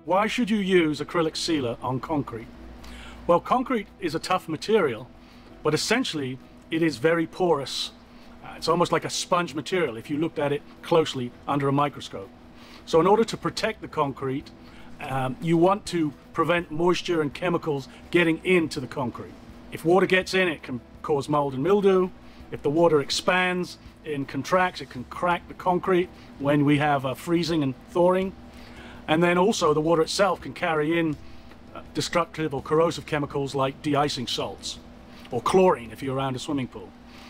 Why should you use acrylic sealer on concrete? Well, concrete is a tough material, but essentially it is very porous. It's almost like a sponge material if you looked at it closely under a microscope. So in order to protect the concrete, you want to prevent moisture and chemicals getting into the concrete. If water gets in, it can cause mold and mildew. If the water expands and contracts, it can crack the concrete when we have freezing and thawing. And then also the water itself can carry in destructive or corrosive chemicals like de-icing salts or chlorine if you're around a swimming pool.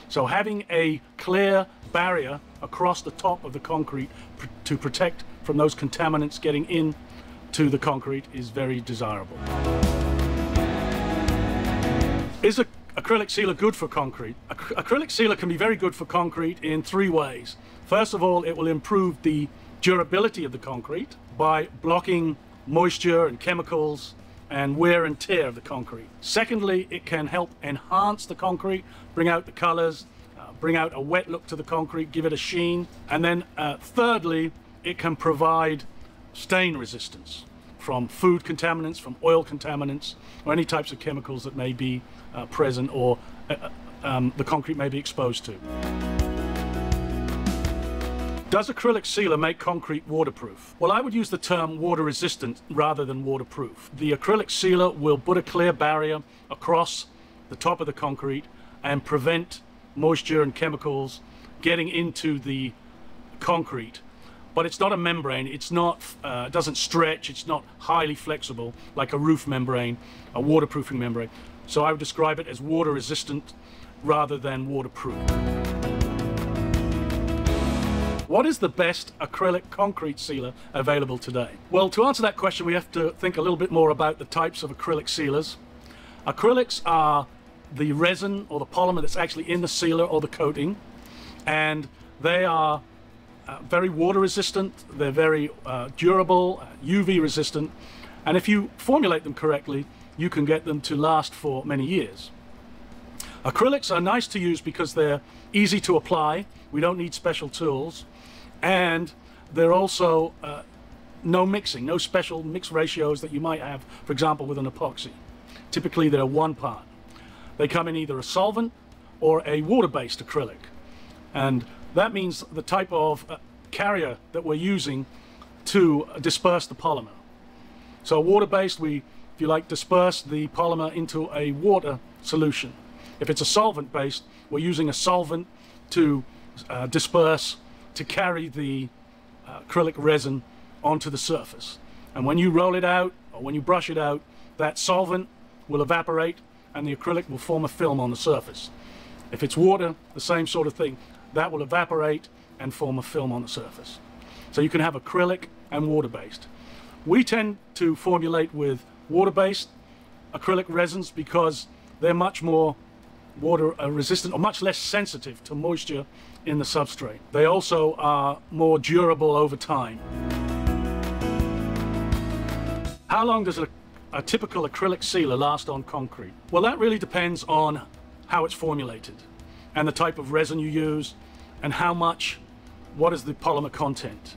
So having a clear barrier across the top of the concrete to protect from those contaminants getting in to the concrete is very desirable. Is acrylic sealer good for concrete? Acrylic sealer can be very good for concrete in three ways. First of all, it will improve the durability of the concrete by blocking moisture and chemicals and wear and tear of the concrete. Secondly, it can help enhance the concrete, bring out the colors, bring out a wet look to the concrete, give it a sheen. And then thirdly, it can provide stain resistance from food contaminants, from oil contaminants, or any types of chemicals that may be present or the concrete may be exposed to. Does acrylic sealer make concrete waterproof? Well, I would use the term water resistant rather than waterproof. The acrylic sealer will put a clear barrier across the top of the concrete and prevent moisture and chemicals getting into the concrete. But it's not a membrane, it's not, it doesn't stretch, it's not highly flexible like a roof membrane, a waterproofing membrane. So I would describe it as water resistant rather than waterproof. What is the best acrylic concrete sealer available today? Well, to answer that question, we have to think a little bit more about the types of acrylic sealers. Acrylics are the resin or the polymer that's actually in the sealer or the coating, and they are very water resistant, they're very durable, UV resistant, and if you formulate them correctly, you can get them to last for many years. Acrylics are nice to use because they're easy to apply, we don't need special tools, and they're also no mixing, no special mix ratios that you might have, for example, with an epoxy. Typically they're 1 part. They come in either a solvent or a water-based acrylic, and that means the type of carrier that we're using to disperse the polymer. So water-based, we, if you like, disperse the polymer into a water solution. If it's a solvent-based, we're using a solvent to disperse, to carry the acrylic resin onto the surface. And when you roll it out, or when you brush it out, that solvent will evaporate and the acrylic will form a film on the surface. If it's water, the same sort of thing. That will evaporate and form a film on the surface. So you can have acrylic and water-based. We tend to formulate with water-based acrylic resins because they're much more water resistant or much less sensitive to moisture in the substrate. They also are more durable over time. How long does a typical acrylic sealer last on concrete? Well, that really depends on how it's formulated and the type of resin you use and what is the polymer content.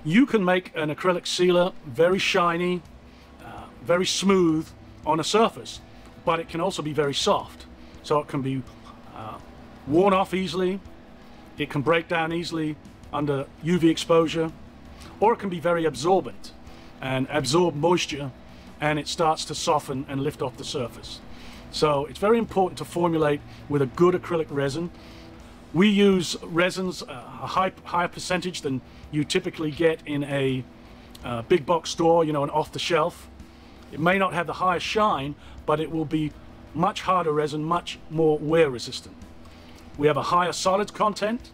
You can make an acrylic sealer very shiny, very smooth on a surface, but it can also be very soft. So it can be worn off easily, it can break down easily under UV exposure, or it can be very absorbent and absorb moisture, and it starts to soften and lift off the surface. So it's very important to formulate with a good acrylic resin. We use resins a higher percentage than you typically get in a big box store, you know, an off the shelf. It may not have the highest shine, but it will be much harder resin, much more wear resistant. We have a higher solids content,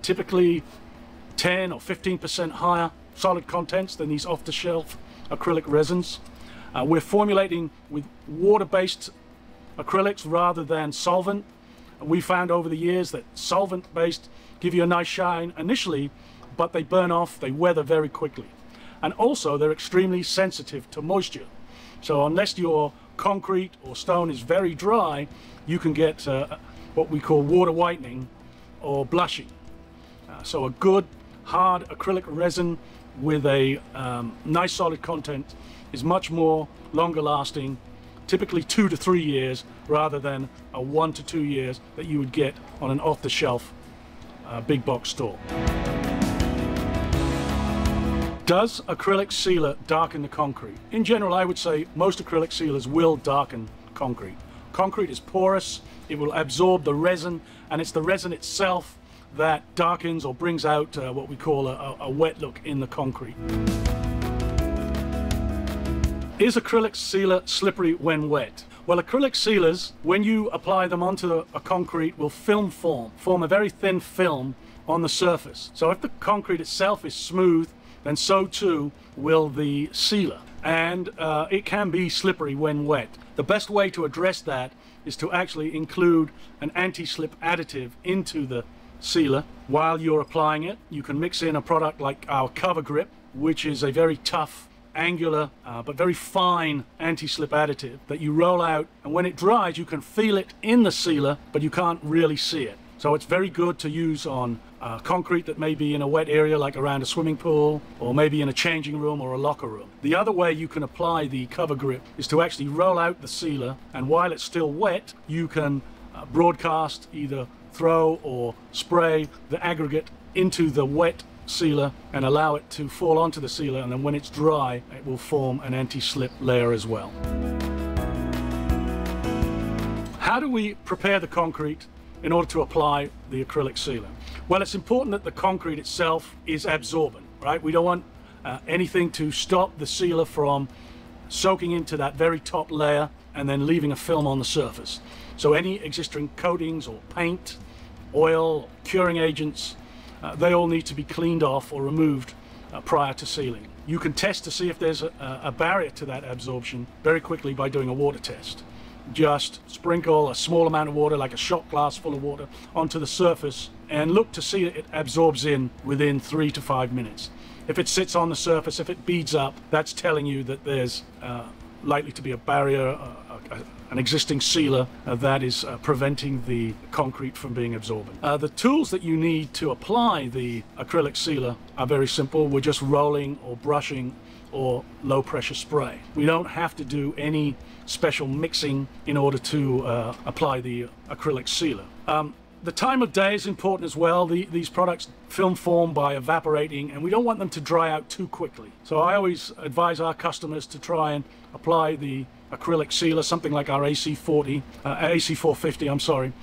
typically 10 or 15% higher solid contents than these off the shelf acrylic resins. We're formulating with water-based acrylics rather than solvent. We found over the years that solvent-based give you a nice shine initially, but they burn off, they weather very quickly. And also they're extremely sensitive to moisture. So unless your concrete or stone is very dry, you can get what we call water whitening or blushing. So a good hard acrylic resin with a nice solid content is much more longer lasting, typically 2 to 3 years rather than a 1 to 2 years that you would get on an off-the-shelf big box store. Does acrylic sealer darken the concrete? In general, I would say most acrylic sealers will darken concrete. Concrete is porous, it will absorb the resin, and it's the resin itself that darkens or brings out what we call a wet look in the concrete. Is acrylic sealer slippery when wet? Well, acrylic sealers, when you apply them onto a concrete, will form a very thin film on the surface. So if the concrete itself is smooth, then so too will the sealer, and it can be slippery when wet. The best way to address that is to actually include an anti-slip additive into the sealer. While you're applying it, you can mix in a product like our CoverGrip, which is a very tough, angular but very fine anti-slip additive that you roll out, and when it dries you can feel it in the sealer but you can't really see it. So it's very good to use on concrete that may be in a wet area, like around a swimming pool, or maybe in a changing room or a locker room. The other way you can apply the CoverGrip is to actually roll out the sealer, and while it's still wet you can broadcast, either throw or spray the aggregate into the wet sealer and allow it to fall onto the sealer, and then when it's dry it will form an anti-slip layer as well. How do we prepare the concrete in order to apply the acrylic sealer? Well, it's important that the concrete itself is absorbent, right? We don't want anything to stop the sealer from soaking into that very top layer and then leaving a film on the surface. So any existing coatings or paint, oil, curing agents, they all need to be cleaned off or removed prior to sealing. You can test to see if there's a barrier to that absorption very quickly by doing a water test. Just sprinkle a small amount of water, like a shot glass full of water, onto the surface and look to see that it absorbs in within 3 to 5 minutes. If it sits on the surface, if it beads up, that's telling you that there's likely to be a barrier, an existing sealer that is preventing the concrete from being absorbent. The tools that you need to apply the acrylic sealer are very simple. We're just rolling or brushing or low pressure spray. We don't have to do any special mixing in order to apply the acrylic sealer. The time of day is important as well. These products film form by evaporating, and we don't want them to dry out too quickly. So I always advise our customers to try and apply the acrylic sealer, something like our AC450, I'm sorry,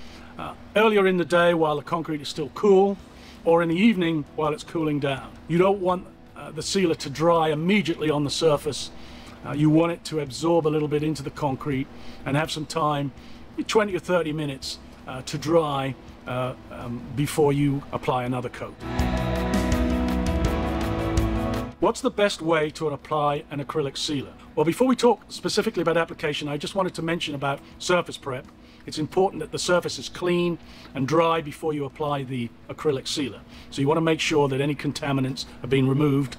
earlier in the day while the concrete is still cool, or in the evening while it's cooling down. You don't want the sealer to dry immediately on the surface. You want it to absorb a little bit into the concrete and have some time, 20 or 30 minutes, to dry before you apply another coat. What's the best way to apply an acrylic sealer? Well, before we talk specifically about application, I just wanted to mention about surface prep. It's important that the surface is clean and dry before you apply the acrylic sealer. So you want to make sure that any contaminants have been removed.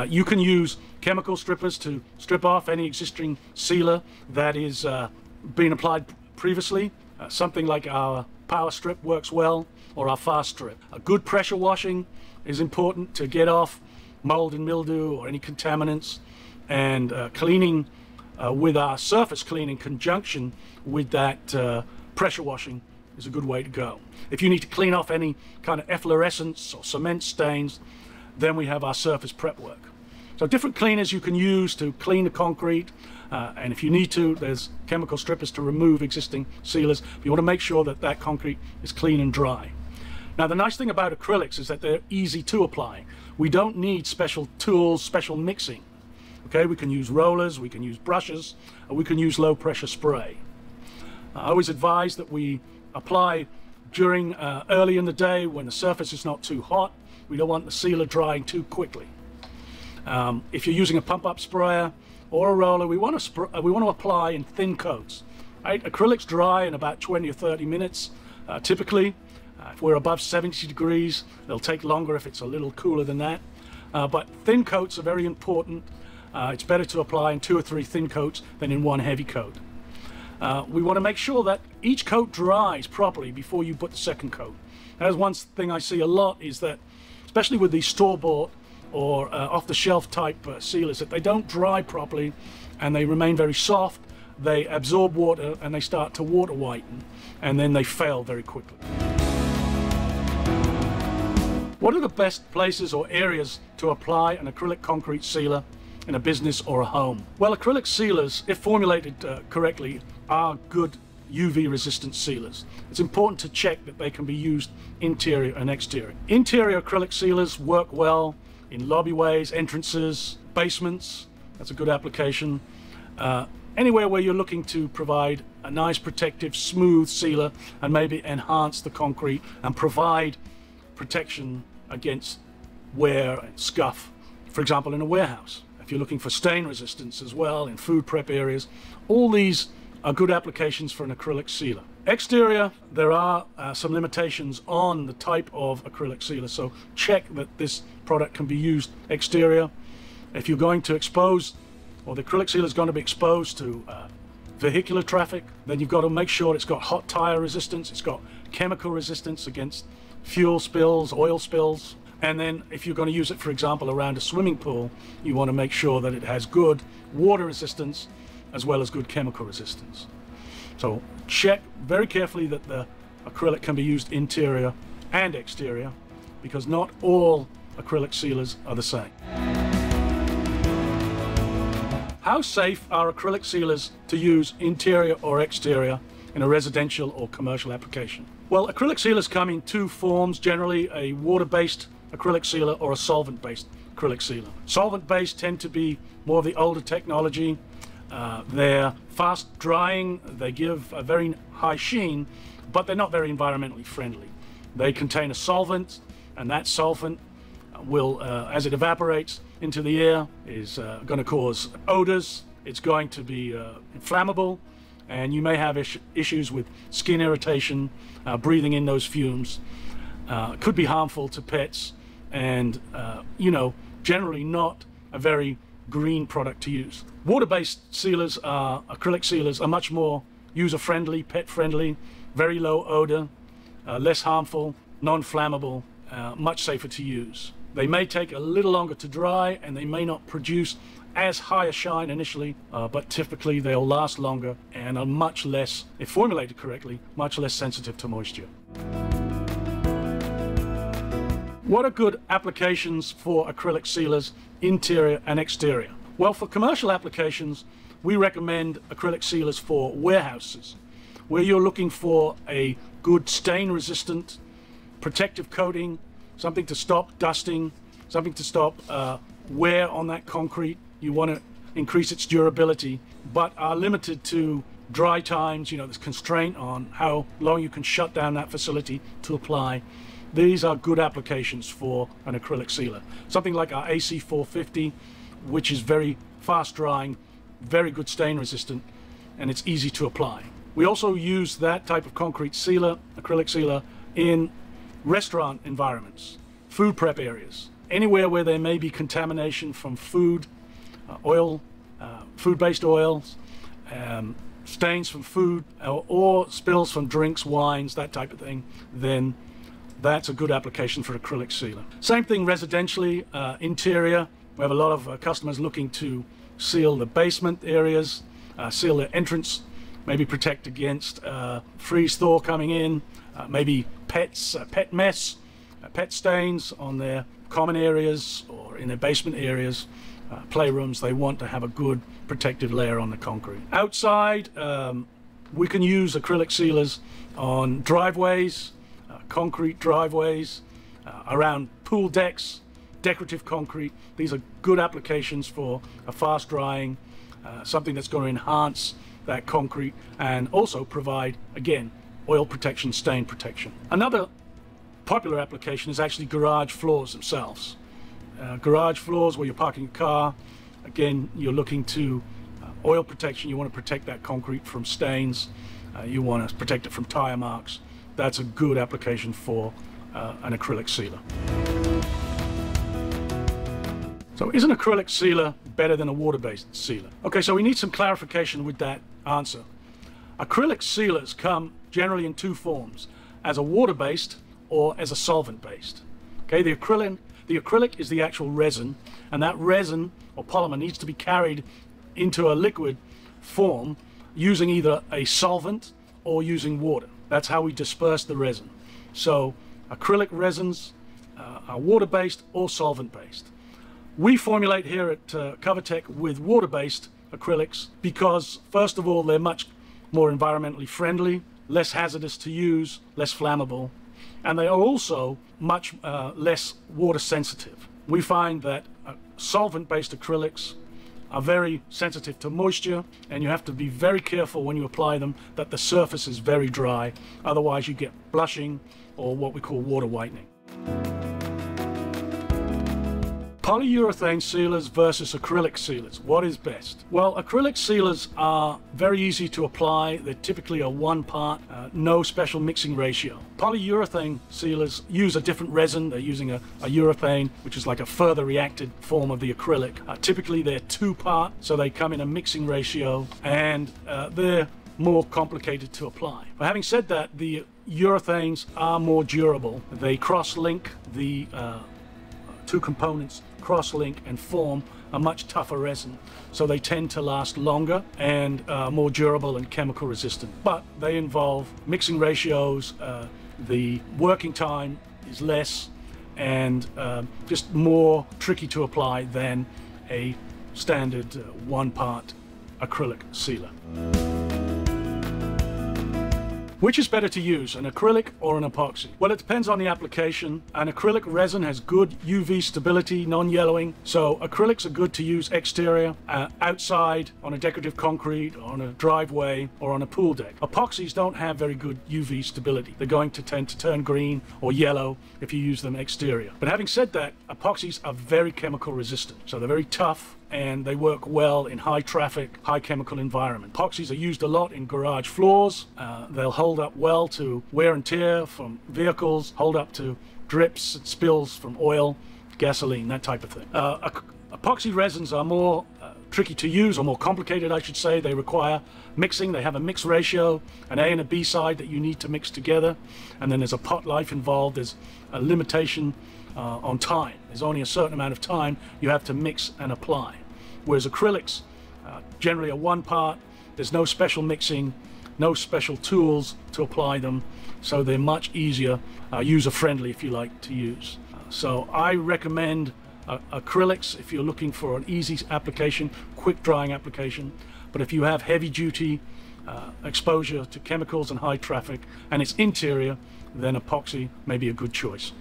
You can use chemical strippers to strip off any existing sealer that is being applied previously. Something like our Power Strip works well, or our Fast Strip. A good pressure washing is important to get off mold and mildew or any contaminants, and cleaning with our surface clean in conjunction with that pressure washing is a good way to go. If you need to clean off any kind of efflorescence or cement stains, then we have our surface prep work. So different cleaners you can use to clean the concrete, and if you need to, there's chemical strippers to remove existing sealers. But you want to make sure that that concrete is clean and dry. Now, the nice thing about acrylics is that they're easy to apply. We don't need special tools, special mixing. Okay, we can use rollers, we can use brushes, and we can use low pressure spray. I always advise that we apply during early in the day when the surface is not too hot. We don't want the sealer drying too quickly. If you're using a pump-up sprayer or a roller, we want to apply in thin coats. Right? Acrylics dry in about 20 or 30 minutes, typically. If we're above 70 degrees, they'll take longer if it's a little cooler than that. But thin coats are very important. It's better to apply in 2 or 3 thin coats than in one heavy coat. We want to make sure that each coat dries properly before you put the second coat. That's one thing I see a lot, is that, especially with these store-bought or off-the-shelf type sealers, that they don't dry properly and they remain very soft. They absorb water and they start to water whiten, and then they fail very quickly. What are the best places or areas to apply an acrylic concrete sealer in a business or a home? Well, acrylic sealers, if formulated correctly, are good UV resistant sealers. It's important to check that they can be used interior and exterior. Interior acrylic sealers work well in lobbyways, entrances, basements. That's a good application. Anywhere where you're looking to provide a nice protective smooth sealer and maybe enhance the concrete and provide protection against wear and scuff. For example, in a warehouse, if you're looking for stain resistance as well in food prep areas, all these are good applications for an acrylic sealer. Exterior, there are some limitations on the type of acrylic sealer, so check that this product can be used exterior. If you're going to expose, or the acrylic sealer is going to be exposed to vehicular traffic, then you've got to make sure it's got hot tire resistance, it's got chemical resistance against fuel spills, oil spills. And then if you're going to use it, for example, around a swimming pool, you want to make sure that it has good water resistance as well as good chemical resistance. So check very carefully that the acrylic can be used interior and exterior, because not all acrylic sealers are the same. How safe are acrylic sealers to use interior or exterior in a residential or commercial application? Well, acrylic sealers come in two forms, generally a water-based acrylic sealer or a solvent-based acrylic sealer. Solvent-based tend to be more of the older technology. They're fast drying, they give a very high sheen, but they're not very environmentally friendly. They contain a solvent, and that solvent will, as it evaporates into the air, is going to cause odors. It's going to be inflammable, and you may have issues with skin irritation, breathing in those fumes. It could be harmful to pets, and you know, generally not a very green product to use. Water-based sealers, acrylic sealers, are much more user-friendly, pet-friendly, very low odor, less harmful, non-flammable, much safer to use. They may take a little longer to dry, and they may not produce as high a shine initially, but typically they'll last longer and are much less, if formulated correctly, much less sensitive to moisture. What are good applications for acrylic sealers, interior and exterior? Well, for commercial applications, we recommend acrylic sealers for warehouses, where you're looking for a good stain-resistant protective coating, something to stop dusting, something to stop wear on that concrete. You want to increase its durability, but are limited to dry times. You know, there's constraint on how long you can shut down that facility to apply. These are good applications for an acrylic sealer. Something like our AC450, which is very fast drying, very good stain resistant, and it's easy to apply. We also use that type of concrete sealer, acrylic sealer, in restaurant environments, food prep areas, anywhere where there may be contamination from food, oil, food-based oils, stains from food, or spills from drinks, wines, that type of thing, then that's a good application for acrylic sealer. Same thing residentially, interior. We have a lot of customers looking to seal the basement areas, seal the entrance, maybe protect against freeze-thaw coming in, maybe pets, pet mess, pet stains on their common areas or in their basement areas, playrooms. They want to have a good protective layer on the concrete. Outside, we can use acrylic sealers on driveways, concrete driveways, around pool decks, decorative concrete. These are good applications for a fast drying, something that's going to enhance that concrete and also provide, again, oil protection, stain protection. Another popular application is actually garage floors themselves. Garage floors where you're parking a car, again, you're looking to oil protection. You want to protect that concrete from stains. You want to protect it from tire marks. That's a good application for an acrylic sealer. So is an acrylic sealer better than a water-based sealer? Okay, so we need some clarification with that answer. Acrylic sealers come generally in two forms, as a water-based or as a solvent-based. Okay, the The acrylic is the actual resin, and that resin or polymer needs to be carried into a liquid form using either a solvent or using water. That's how we disperse the resin. So acrylic resins are water-based or solvent-based. We formulate here at CoverTec with water-based acrylics because, first of all, they're much more environmentally friendly, less hazardous to use, less flammable, and they are also much less water sensitive. We find that solvent-based acrylics are very sensitive to moisture, and you have to be very careful when you apply them that the surface is very dry, otherwise you get blushing or what we call water whitening. Polyurethane sealers versus acrylic sealers. What is best? Well, acrylic sealers are very easy to apply. They're typically a one-part, no special mixing ratio. Polyurethane sealers use a different resin. They're using a urethane, which is like a further reacted form of the acrylic. Typically they're two-part, so they come in a mixing ratio, and they're more complicated to apply. But having said that, the urethanes are more durable. They cross-link the two components, cross-link and form a much tougher resin, so they tend to last longer and more durable and chemical resistant. But they involve mixing ratios, the working time is less, and just more tricky to apply than a standard one-part acrylic sealer. Which is better to use, an acrylic or an epoxy? Well, it depends on the application. An acrylic resin has good UV stability, non-yellowing, so acrylics are good to use exterior, outside, on a decorative concrete, on a driveway, or on a pool deck. Epoxies don't have very good UV stability. They're going to tend to turn green or yellow if you use them exterior. But having said that, epoxies are very chemical resistant, so they're very tough, and they work well in high traffic, high chemical environment. Epoxies are used a lot in garage floors. They'll hold up well to wear and tear from vehicles, hold up to drips and spills from oil, gasoline, that type of thing. Epoxy resins are more tricky to use, or more complicated, I should say. They require mixing. They have a mix ratio, an A and a B side that you need to mix together, and then there's a pot life involved. There's a limitation on time. There's only a certain amount of time you have to mix and apply. Whereas acrylics, generally a one-part, there's no special mixing, no special tools to apply them, so they're much easier, user-friendly if you like to use. So I recommend acrylics if you're looking for an easy application, quick drying application. But if you have heavy-duty exposure to chemicals and high traffic, and it's interior, then epoxy may be a good choice.